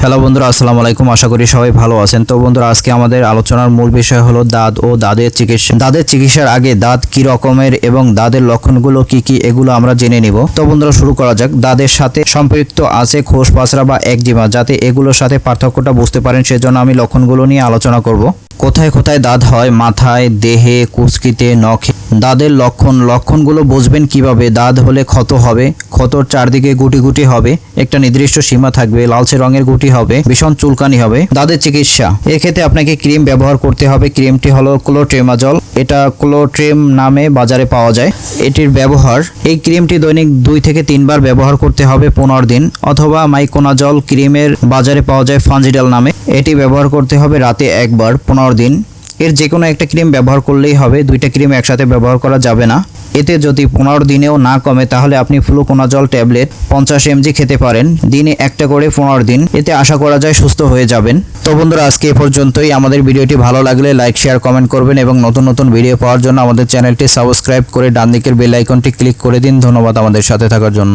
Hello বন্ধুরা, আসসালামু আলাইকুম। আশা করি সবাই ভালো আছেন। তো বন্ধুরা, আজকে আমাদের আলোচনার মূল বিষয় হলো দাঁত ও দাঁতের চিকিৎসা। দাঁতের চিকিৎসার আগে দাঁত কি রকমের এবং দাঁতের লক্ষণগুলো কি কি এগুলো আমরা জেনে নিব। তো বন্ধুরা, শুরু করা যাক। দাঁতের সাথে সম্পৃক্ত আছে খোস পাসরা বা একজিমা। যাতে এগুলোর সাথে পার্থক্যটা বুঝতে পারেন সেজন্য আমি লক্ষণগুলো নিয়ে আলোচনা করব। কোথায় কোথায় দাঁত হয়? মাথায়, দেহে, কুচকিতে, নখে। দাঁতের লক্ষণগুলো বুঝবেন কিভাবে? দাঁত হলে ক্ষত হবে, ক্ষতর চারদিকে গুটি গুটি হবে, একটা নির্দিষ্ট সীমা থাকবে, লালচে রঙের গুটি হবে, ভীষণ চুলকানি হবে। দাঁতের চিকিৎসা, এক্ষেত্রে আপনাকে ক্রিম ব্যবহার করতে হবে। ক্রিমটি হলো ক্লোট্রেমাজল। এটা ক্লোট্রেম নামে বাজারে পাওয়া যায়। এটির ব্যবহার, এই ক্রিমটি দৈনিক 2 থেকে 3 বার ব্যবহার করতে হবে 15 দিন। অথবা মাইকোনাজল ক্রিমের বাজারে পাওয়া যায় ফানজিডাল নামে। এটি ব্যবহার করতে হবে রাতে একবার 15 দিন। এর যে কোনো একটা ক্রিম ব্যবহার করলেই হবে, 2টা ক্রিম একসাথে ব্যবহার করা যাবে না। এতে যদি 15 দিনেও না কমে তাহলে আপনি ফ্লুকোনাজল ট্যাবলেট 50 mg খেতে পারেন, দিনে একটা করে 15 দিন। এতে আশা করা যায় সুস্থ হয়ে যাবেন। তো বন্ধুরা, আজকে এ পর্যন্তই। আমাদের ভিডিওটি ভালো লাগলে লাইক, শেয়ার, কমেন্ট করবেন এবং নতুন নতুন ভিডিও পাওয়ার জন্য আমাদের চ্যানেলটি সাবস্ক্রাইব করে ডান দিকের বেল আইকনটি ক্লিক করে দিন। ধন্যবাদ আমাদের সাথে থাকার জন্য।